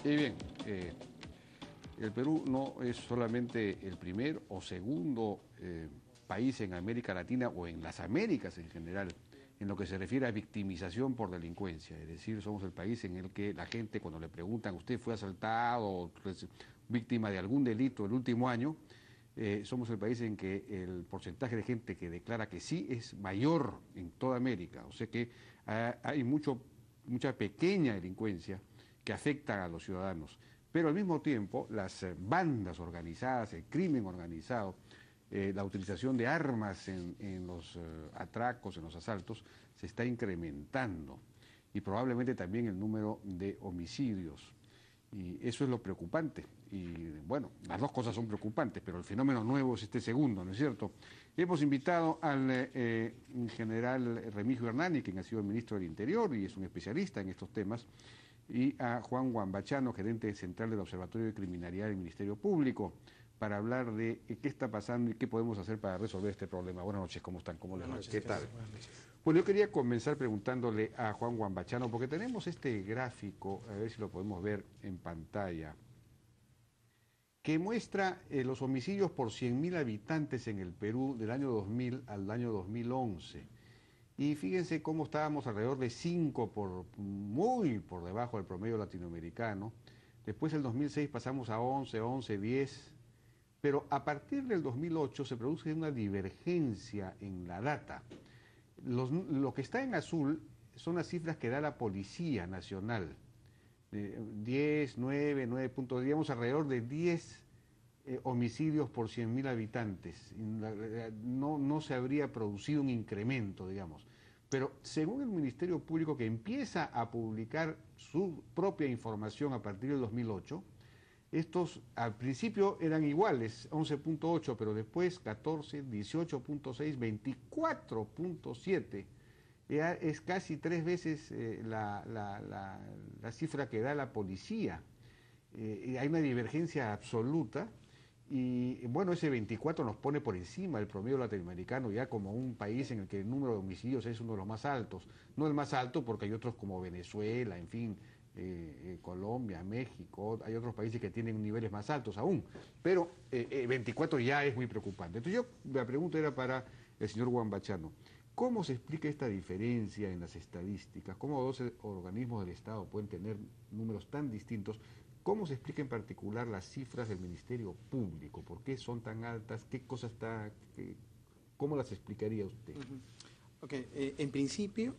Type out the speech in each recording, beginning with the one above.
Y bien, el Perú no es solamente el primer o segundo país en América Latina o en las Américas en general en lo que se refiere a victimización por delincuencia. Es decir, somos el país en el que la gente, cuando le preguntan, ¿usted fue asaltado o víctima de algún delito el último año? Somos el país en que el porcentaje de gente que declara que sí es mayor en toda América. O sea que hay mucha pequeña delincuencia que afecta a los ciudadanos. Pero al mismo tiempo, las bandas organizadas, el crimen organizado, la utilización de armas en los atracos, en los asaltos, se está incrementando. Y probablemente también el número de homicidios. Y eso es lo preocupante. Y bueno, las dos cosas son preocupantes, pero el fenómeno nuevo es este segundo, ¿no es cierto? Hemos invitado al general Remigio Hernani, quien ha sido el ministro del Interior y es un especialista en estos temas, y a Juan Wambachano, gerente central del Observatorio de Criminalidad del Ministerio Público, para hablar de qué está pasando y qué podemos hacer para resolver este problema. Buenas noches, ¿cómo están? ¿Cómo les va? ¿Qué tal? Buenas noches. Bueno, yo quería comenzar preguntándole a Juan Wambachano, porque tenemos este gráfico, a ver si lo podemos ver en pantalla, que muestra los homicidios por 100.000 habitantes en el Perú del año 2000 al año 2011. Y fíjense cómo estábamos alrededor de 5, muy por debajo del promedio latinoamericano. Después del 2006 pasamos a 11, 10. Pero a partir del 2008 se produce una divergencia en la data. Lo que está en azul son las cifras que da la Policía Nacional. 10, 9 puntos, digamos alrededor de 10 homicidios por 100.000 habitantes. No se habría producido un incremento, digamos. Pero según el Ministerio Público, que empieza a publicar su propia información a partir del 2008, estos al principio eran iguales, 11.8, pero después 14, 18.6, 24.7. Es casi 3 veces la cifra que da la policía. Hay una divergencia absoluta y bueno, ese 24 nos pone por encima del promedio latinoamericano ya como un país en el que el número de homicidios es uno de los más altos. No el más alto porque hay otros como Venezuela, en fin, Colombia, México, hay otros países que tienen niveles más altos aún, pero 24 ya es muy preocupante. Entonces la pregunta era para el señor Wambachano, ¿cómo se explica esta diferencia en las estadísticas? ¿Cómo dos organismos del Estado pueden tener números tan distintos? ¿Cómo se explica en particular las cifras del Ministerio Público? ¿Por qué son tan altas? ¿Qué cosa está? ¿Cómo las explicaría usted? En principio,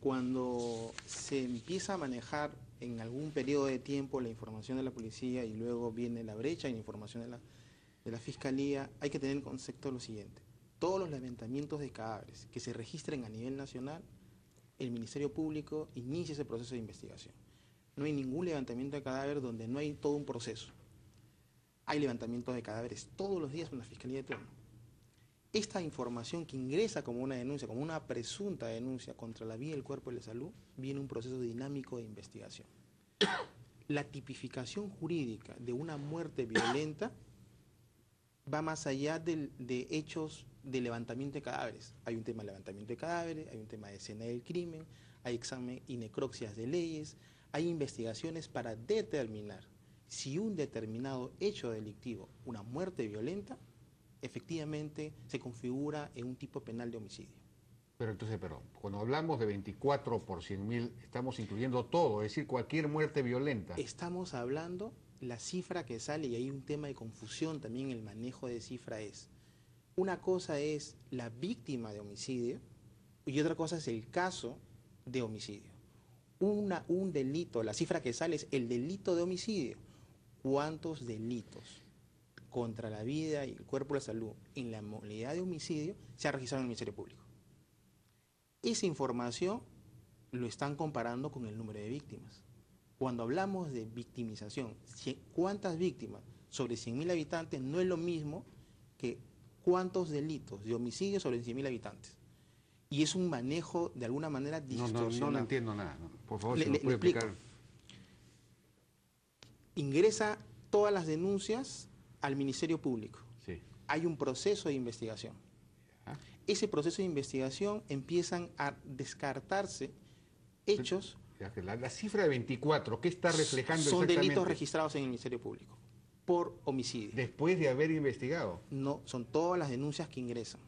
cuando se empieza a manejar en algún periodo de tiempo la información de la policía y luego viene la brecha en información de la Fiscalía, hay que tener en concepto lo siguiente. Todos los levantamientos de cadáveres que se registren a nivel nacional, el Ministerio Público inicia ese proceso de investigación. No hay ningún levantamiento de cadáver donde no hay todo un proceso. Hay levantamientos de cadáveres todos los días con la Fiscalía de turno. Esta información que ingresa como una denuncia, como una presunta denuncia contra la vida y el cuerpo de la salud, viene un proceso dinámico de investigación. La tipificación jurídica de una muerte violenta va más allá de hechos de levantamiento de cadáveres. Hay un tema de levantamiento de cadáveres, hay un tema de escena del crimen, hay examen y necropsias de leyes, hay investigaciones para determinar si un determinado hecho delictivo, una muerte violenta, efectivamente se configura en un tipo penal de homicidio. Pero entonces, cuando hablamos de 24 por 100.000, estamos incluyendo todo, es decir, cualquier muerte violenta. Estamos hablando, la cifra que sale, y hay un tema de confusión también en el manejo de cifra es, una cosa es la víctima de homicidio y otra cosa es el caso de homicidio. Un delito, la cifra que sale es el delito de homicidio. ¿Cuántos delitos contra la vida y el cuerpo y la salud en la modalidad de homicidio se ha registrado en el Ministerio Público? Esa información lo están comparando con el número de víctimas. Cuando hablamos de victimización, ¿cuántas víctimas sobre 100.000 habitantes? No es lo mismo que cuántos delitos de homicidio sobre 100.000 habitantes. Y es un manejo de alguna manera distorsionado. No entiendo nada. No. Por favor, le si me puede explico. explicar. Ingresa todas las denuncias al Ministerio Público. Sí. Hay un proceso de investigación. Ese proceso de investigación empiezan a descartarse hechos Ya que la cifra de 24, ¿qué está reflejando Son exactamente? delitos registrados en el Ministerio Público por homicidio. Después de haber investigado. No, son todas las denuncias que ingresan.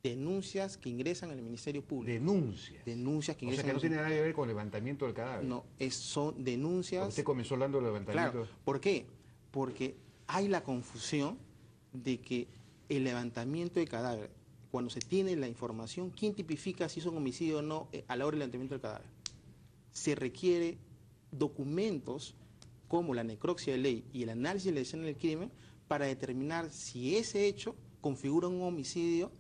Denuncias que ingresan al Ministerio Público. Denuncias. Denuncias que O sea ingresan que no al tiene nada que ver con el levantamiento del cadáver. No, son denuncias. Porque usted comenzó hablando del levantamiento. Claro, ¿por qué? Porque hay la confusión de que el levantamiento de cadáver, cuando se tiene la información, ¿quién tipifica si es un homicidio o no a la hora del levantamiento del cadáver? Se requiere documentos como la necropsia de ley y el análisis de la escena del crimen para determinar si ese hecho configura un homicidio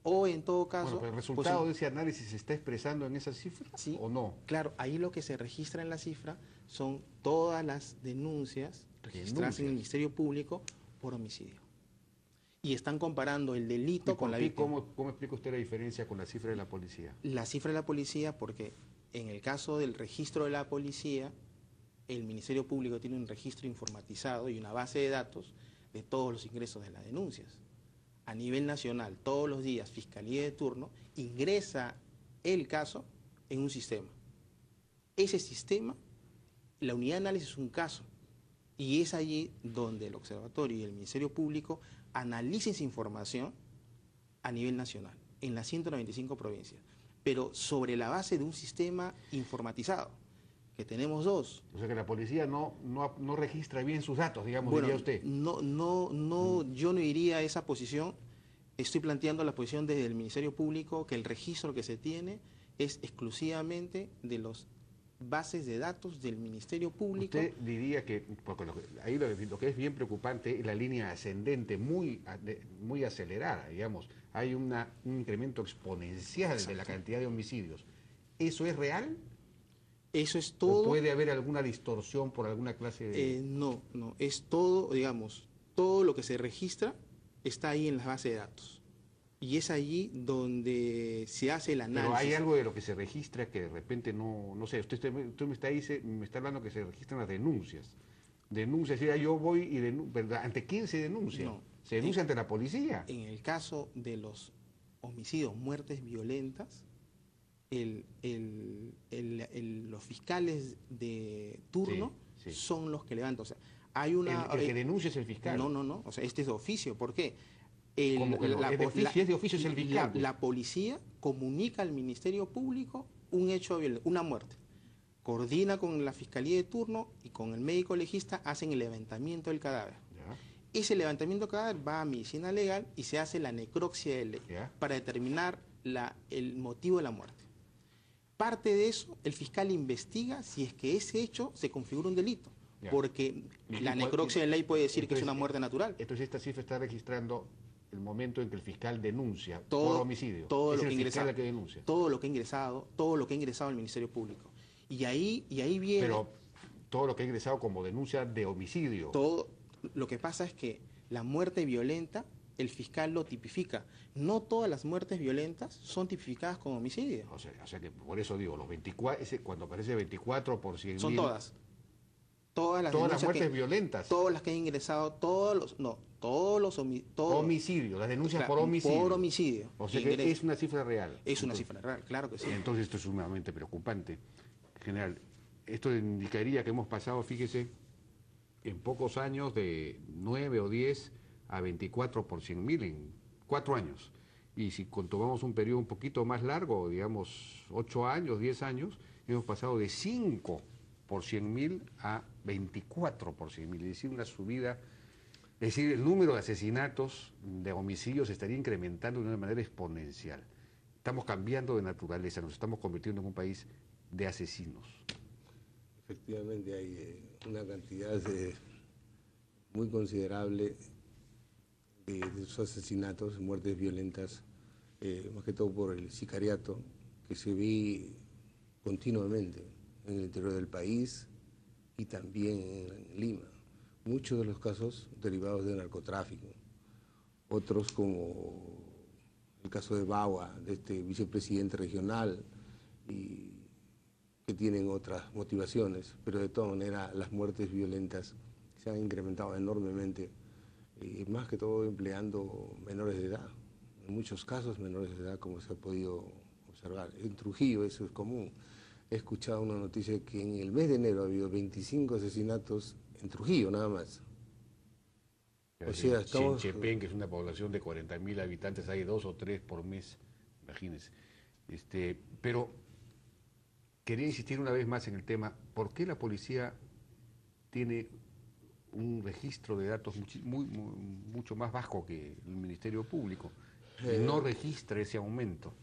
o en todo caso... Bueno, pero el resultado de ese análisis se está expresando en esa cifra, ¿sí? ¿O no? Claro, ahí lo que se registra en la cifra son todas las denuncias registradas en el Ministerio Público por homicidio. Y están comparando el delito con la víctima. ¿Cómo explica usted la diferencia con la cifra de la policía? La cifra de la policía, porque en el caso del registro de la policía, el Ministerio Público tiene un registro informatizado y una base de datos de todos los ingresos de las denuncias. A nivel nacional, todos los días, Fiscalía de turno ingresa el caso en un sistema. Ese sistema, la unidad de análisis es un caso, y es allí donde el Observatorio y el Ministerio Público analicen esa información a nivel nacional, en las 195 provincias, pero sobre la base de un sistema informatizado, que tenemos dos. O sea que la policía no registra bien sus datos, digamos, Bueno, diría usted. Yo no iría a esa posición. Estoy planteando la posición desde el Ministerio Público, que el registro que se tiene es exclusivamente de los bases de datos del Ministerio Público. Usted diría que, porque ahí lo que es bien preocupante es la línea ascendente muy acelerada, digamos. Hay un incremento exponencial de la cantidad de homicidios. ¿Eso es real? Eso es todo. ¿O puede haber alguna distorsión por alguna clase de...? No, es todo, digamos, todo lo que se registra está ahí en las bases de datos. Y es allí donde se hace el análisis. Pero hay algo de lo que se registra que de repente no sé, usted me está hablando que se registran las denuncias. Denuncias, es decir, yo voy y ¿verdad? ¿Ante quién se denuncia? No. ¿Se denuncia ante la policía? En el caso de los homicidios, muertes violentas, los fiscales de turno sí. son los que levantan. O sea, hay una... El que denuncia es el fiscal. No. O sea, este es de oficio. ¿Por qué? Como que es de oficio es el fiscal. La policía comunica al Ministerio Público un hecho violento, una muerte. Coordina con la Fiscalía de turno y con el médico legista, hacen el levantamiento del cadáver. Ya. Ese levantamiento del cadáver va a medicina legal y se hace la necropsia de ley para determinar el motivo de la muerte. Parte de eso, el fiscal investiga si es que ese hecho se configura un delito, porque la necropsia de ley puede decir que es una muerte natural. Entonces esta cifra está registrando el momento en que el fiscal denuncia por homicidio. Todo es lo el que fiscal el que denuncia. todo lo que ha ingresado al Ministerio Público. Y ahí viene... Pero todo lo que ha ingresado como denuncia de homicidio. Todo, lo que pasa es que la muerte violenta, el fiscal lo tipifica. No todas las muertes violentas son tipificadas como homicidio. O sea que por eso digo, los 24, cuando aparece 24 por 100.000... Son todas. Todas las muertes violentas. Todas las que han ingresado, homicidio, las denuncias por homicidio. Por homicidio. O sea que es una cifra real. Es una cifra real, claro que sí. Entonces esto es sumamente preocupante. General, esto indicaría que hemos pasado, fíjese, en pocos años de 9 o 10 a 24 por 100.000 en 4 años. Y si tomamos un periodo un poquito más largo, digamos 8 años, 10 años, hemos pasado de 5 por 100.000 a 24 por 100.000, es decir, una subida, es decir, el número de asesinatos, de homicidios se estaría incrementando de una manera exponencial. Estamos cambiando de naturaleza, nos estamos convirtiendo en un país de asesinos. Efectivamente hay una cantidad muy considerable de esos asesinatos, muertes violentas, más que todo por el sicariato, que se ve continuamente en el interior del país y también en Lima. Muchos de los casos derivados del narcotráfico, otros como el caso de Bagua, de este vicepresidente regional, y que tienen otras motivaciones, pero de todas maneras las muertes violentas se han incrementado enormemente, más que todo empleando menores de edad, en muchos casos menores de edad, como se ha podido observar. En Trujillo eso es común. he escuchado una noticia que en el mes de enero ha habido 25 asesinatos en Trujillo, nada más. O sea, estamos... Chepén, que es una población de 40.000 habitantes, hay 2 o 3 por mes, imagínense. Pero quería insistir una vez más en el tema, ¿por qué la policía tiene un registro de datos mucho más bajo que el Ministerio Público y no registra ese aumento?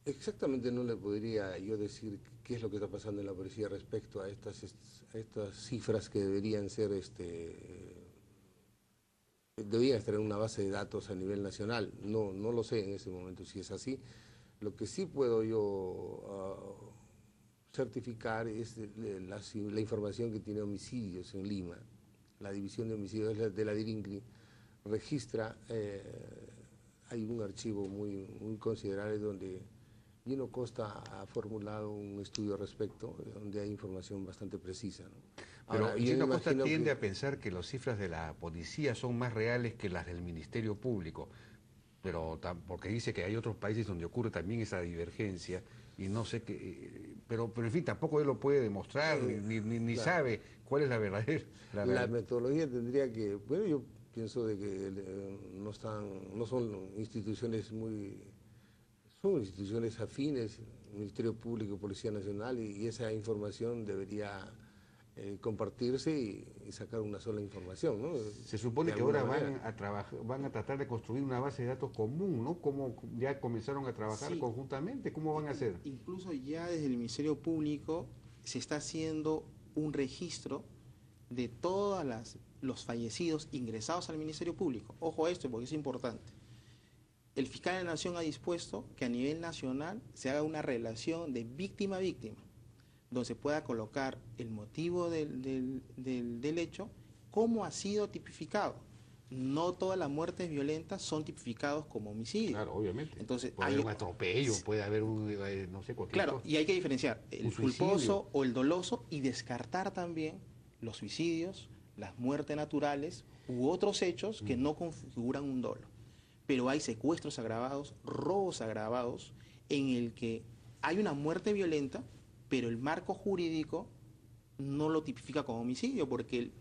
Exactamente no le podría yo decir qué es lo que está pasando en la policía respecto a estas cifras que deberían ser, deberían estar en una base de datos a nivel nacional. No lo sé en ese momento si es así. Lo que sí puedo yo certificar es la información que tiene homicidios en Lima. La división de homicidios de la DIRINCRI registra, hay un archivo muy considerable donde Gino Costa ha formulado un estudio al respecto, donde hay información bastante precisa, ¿no? Pero Ahora, Gino Costa tiende a pensar que las cifras de la policía son más reales que las del Ministerio Público, pero porque dice que hay otros países donde ocurre también esa divergencia y no sé qué, pero en fin, tampoco él lo puede demostrar, ni claro, sabe cuál es la verdadera. La metodología tendría que, bueno, yo pienso de que no son instituciones son instituciones afines, Ministerio Público, Policía Nacional, y esa información debería compartirse y sacar una sola información, ¿no? Se supone que ahora van a tratar de construir una base de datos común, ¿no? ¿Cómo ya comenzaron a trabajar conjuntamente? ¿Cómo van a hacer? Incluso ya desde el Ministerio Público se está haciendo un registro de todos los fallecidos ingresados al Ministerio Público. Ojo a esto porque es importante. El fiscal de la Nación ha dispuesto que a nivel nacional se haga una relación de víctima a víctima, donde se pueda colocar el motivo del hecho, cómo ha sido tipificado. No todas las muertes violentas son tipificadas como homicidio. Claro, obviamente. Entonces, puede haber un atropello, puede haber no sé, cualquier cosa. Y hay que diferenciar el culposo o el doloso y descartar también los suicidios, las muertes naturales u otros hechos que no configuran un dolo. Pero hay secuestros agravados, robos agravados, en el que hay una muerte violenta, pero el marco jurídico no lo tipifica como homicidio, porque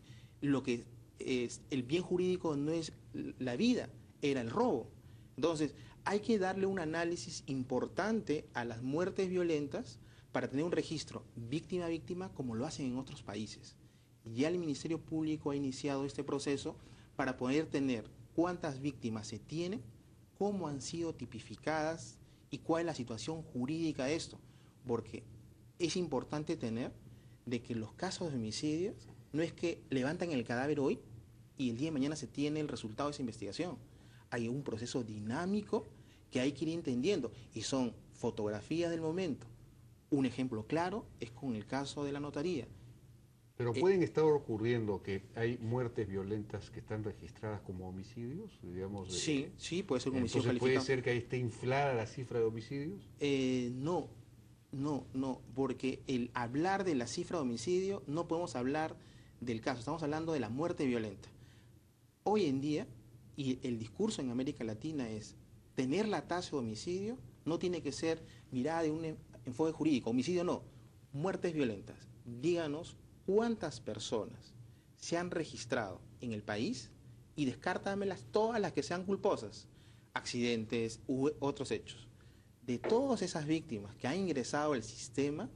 lo que es el bien jurídico no es la vida, era el robo. Entonces, hay que darle un análisis importante a las muertes violentas para tener un registro víctima a víctima como lo hacen en otros países. Ya el Ministerio Público ha iniciado este proceso para poder tener cuántas víctimas se tienen, cómo han sido tipificadas y cuál es la situación jurídica de esto. Porque es importante tener de que los casos de homicidios no es que levantan el cadáver hoy y el día de mañana se tiene el resultado de esa investigación. Hay un proceso dinámico que hay que ir entendiendo y son fotografías del momento. Un ejemplo claro es con el caso de la notaría. Pero pueden estar ocurriendo que hay muertes violentas que están registradas como homicidios, digamos. Sí, puede ser un homicidio calificado. ¿Puede ser que ahí esté inflada la cifra de homicidios? No, porque el hablar de la cifra de homicidio no podemos hablar del caso, estamos hablando de la muerte violenta. Hoy en día, y el discurso en América Latina es, tener la tasa de homicidio no tiene que ser mirada de un enfoque jurídico, homicidio no, muertes violentas. Díganos cuántas personas se han registrado en el país y descártamelas todas las que sean culposas, accidentes u otros hechos. De todas esas víctimas que han ingresado al sistema,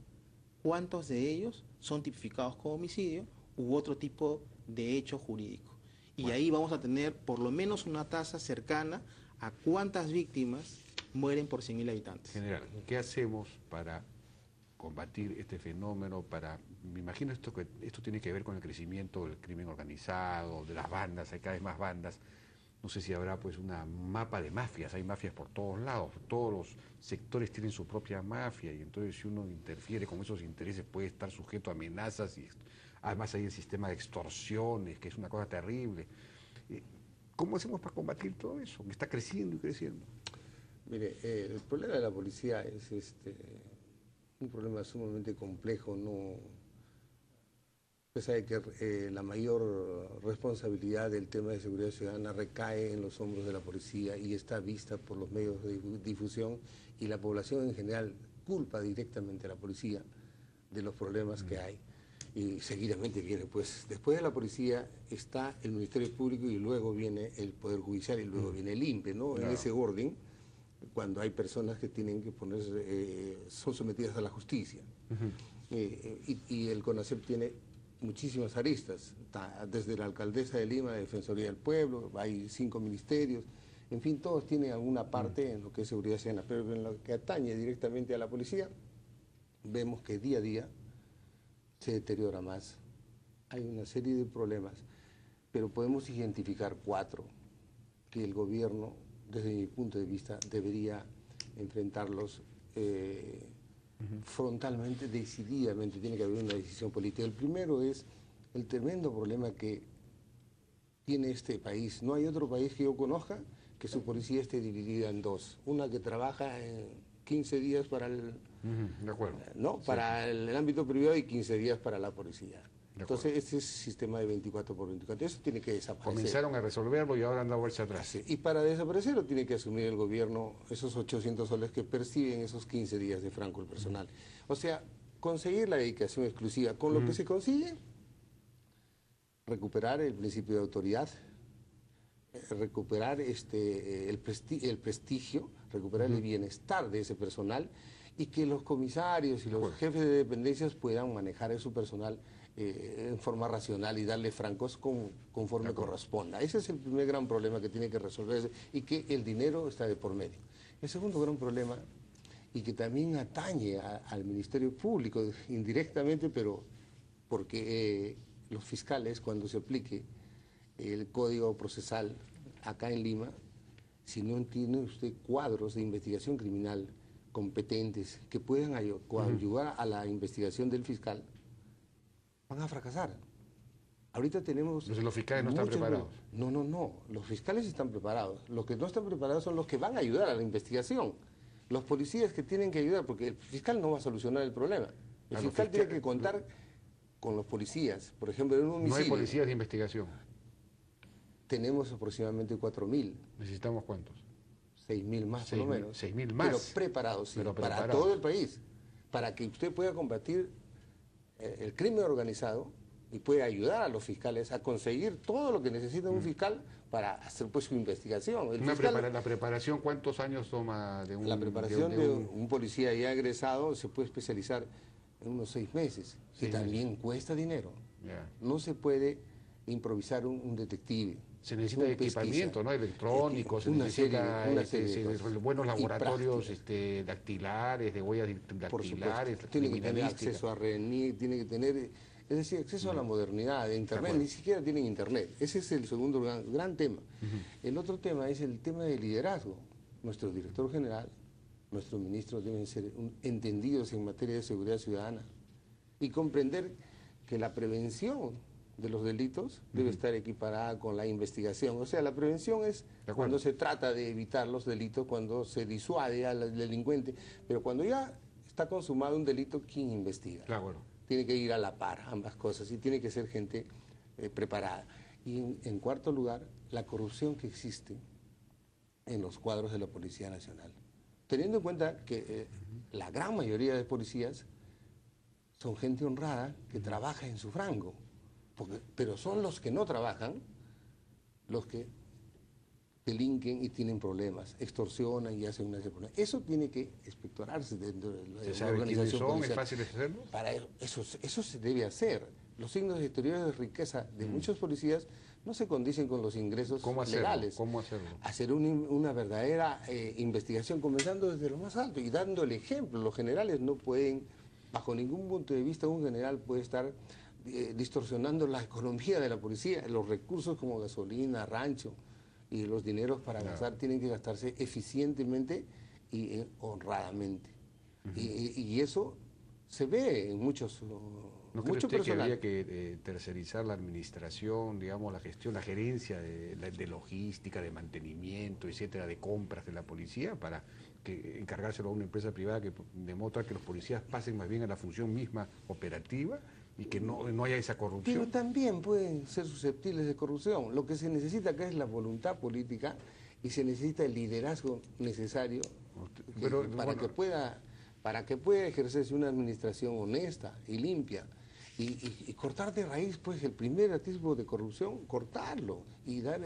¿cuántos de ellos son tipificados como homicidio u otro tipo de hecho jurídico? Y ahí vamos a tener por lo menos una tasa cercana a cuántas víctimas mueren por 100.000 habitantes. General, ¿qué hacemos para combatir este fenómeno? Me imagino esto tiene que ver con el crecimiento del crimen organizado, de las bandas, hay cada vez más bandas. No sé si habrá pues una mapa de mafias, hay mafias por todos lados, todos los sectores tienen su propia mafia y entonces si uno interfiere con esos intereses puede estar sujeto a amenazas y además hay el sistema de extorsiones, que es una cosa terrible. ¿Cómo hacemos para combatir todo eso, que está creciendo y creciendo? Mire, el problema de la policía es un problema sumamente complejo, no. Usted sabe que la mayor responsabilidad del tema de seguridad ciudadana recae en los hombros de la policía y está vista por los medios de difusión y la población en general culpa directamente a la policía de los problemas que hay. Y seguidamente viene, pues, después de la policía está el Ministerio Público y luego viene el Poder Judicial y luego viene el INPE, ¿no? En ese orden, cuando hay personas que tienen que ponerse, son sometidas a la justicia. Y el CONACEP tiene muchísimas aristas, desde la Alcaldesa de Lima, la Defensoría del Pueblo, hay 5 ministerios, en fin, todos tienen alguna parte en lo que es seguridad ciudadana, pero en lo que atañe directamente a la policía, vemos que día a día se deteriora más. Hay una serie de problemas, pero podemos identificar 4 que el gobierno, desde mi punto de vista, debería enfrentarlos frontalmente, decididamente. Tiene que haber una decisión política. El primero es el tremendo problema que tiene este país. No hay otro país que yo conozca que su policía esté dividida en 2. Una que trabaja en 15 días para el... De acuerdo. ¿no? Para el ámbito privado y 15 días para la policía. Entonces, este es el sistema de 24 por 24. Eso tiene que desaparecer. Comenzaron a resolverlo y ahora han dado vuelta atrás. Sí. Y para desaparecerlo tiene que asumir el gobierno esos 800 soles que perciben esos 15 días de franco el personal. O sea, conseguir la dedicación exclusiva. Con lo que se consigue, recuperar el principio de autoridad, recuperar el prestigio, recuperar el bienestar de ese personal y que los comisarios y los jefes de dependencias puedan manejar a su personal en forma racional y darle francos conforme corresponda. Ese es el primer gran problema que tiene que resolverse y que el dinero está de por medio. El segundo gran problema, y que también atañe al Ministerio Público indirectamente, pero porque los fiscales, cuando se aplique el Código Procesal acá en Lima, si no tiene usted cuadros de investigación criminal competentes que puedan ayudar a la investigación del fiscal, van a fracasar. Ahorita tenemos... Entonces los fiscales no están preparados. No. Los fiscales están preparados. Los que no están preparados son los que van a ayudar a la investigación. Los policías que tienen que ayudar, porque el fiscal no va a solucionar el problema. El fiscal tiene que contar con los policías. Por ejemplo, en un homicidio... No hay policías de investigación. Tenemos aproximadamente 4.000. ¿Necesitamos cuántos? 6.000 más, por lo menos. 6.000 más. Pero preparados, sí, para todo el país. Para que usted pueda combatir el crimen organizado y pueda ayudar a los fiscales a conseguir todo lo que necesita un fiscal para hacer pues su investigación. La preparación, ¿cuántos años toma de un... La preparación de un policía ya egresado se puede especializar en unos 6 meses. Y también cuesta dinero. No se puede improvisar un detective. Se necesita equipamiento, ¿no? Electrónico, se necesita buenos laboratorios dactilares, de huellas dactilares. Tiene que tener acceso a RENIEC, tiene que tener, es decir, acceso a la modernidad, de Internet, ni siquiera tienen Internet. Ese es el segundo gran tema. El otro tema es el tema del liderazgo. Nuestro director general, nuestros ministros deben ser entendidos en materia de seguridad ciudadana y comprender que la prevención de los delitos debe estar equiparada con la investigación. O sea, la prevención es cuando se trata de evitar los delitos, cuando se disuade al delincuente, pero cuando ya está consumado un delito, ¿quién investiga? Tiene que ir a la par, ambas cosas, y tiene que ser gente preparada. Y en cuarto lugar, la corrupción que existe en los cuadros de la Policía Nacional. Teniendo en cuenta que la gran mayoría de policías son gente honrada que trabaja en su franco. Pero son los que no trabajan los que delinquen y tienen problemas, extorsionan y hacen una serie de problemas. Eso tiene que inspectorarse dentro de la organización policial. ¿Es fácil hacerlo? Para eso se debe hacer. Los signos exteriores de riqueza de muchos policías no se condicen con los ingresos legales. ¿Cómo hacerlo? Hacer una verdadera investigación, comenzando desde lo más alto y dando el ejemplo. Los generales no pueden, bajo ningún punto de vista, un general puede estar distorsionando la economía de la policía. Los recursos como gasolina, rancho y los dineros para gastar tienen que gastarse eficientemente y honradamente. Y eso se ve en muchos ¿No cree usted que habría que tercerizar la administración, digamos, la gestión, la gerencia de logística, de mantenimiento, etcétera, de compras de la policía, para encargárselo a una empresa privada que demuestra que los policías pasen más bien a la función misma operativa y que no haya esa corrupción? Pero también pueden ser susceptibles de corrupción. Lo que se necesita acá es la voluntad política y se necesita el liderazgo necesario para que pueda para que pueda ejercerse una administración honesta y limpia. Y cortar de raíz, pues, el primer atisbo de corrupción, cortarlo y dar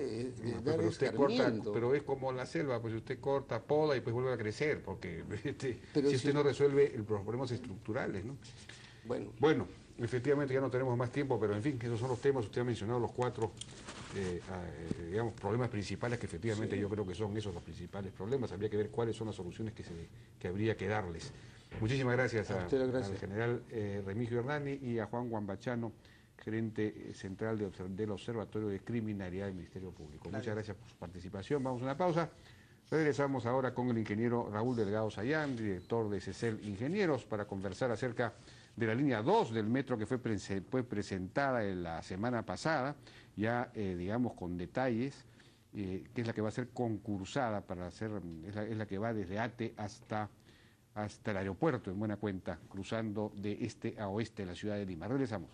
Pero usted corta, escarmiento. pero es como la selva, pues usted corta, poda y pues vuelve a crecer, porque Pero si usted si- no resuelve los problemas estructurales, ¿no? Bueno, Bueno, efectivamente ya no tenemos más tiempo, pero en fin, esos son los temas. Usted ha mencionado los cuatro, digamos, problemas principales que efectivamente yo creo que son esos los principales problemas. Habría que ver cuáles son las soluciones que habría que darles. Muchísimas gracias A usted, gracias. al general Remigio Hernani y a Juan Guambachano, gerente central del Observatorio de Criminalidad del Ministerio Público. Muchas gracias por su participación. Vamos a una pausa. Regresamos ahora con el ingeniero Raúl Delgado Sayán, director de CECEL Ingenieros, para conversar acerca de la línea 2 del metro que fue presentada en la semana pasada, ya digamos con detalles, que es la que va a ser concursada para hacer, es la que va desde Ate hasta el aeropuerto, en buena cuenta, cruzando de este a oeste de la ciudad de Lima. Regresamos.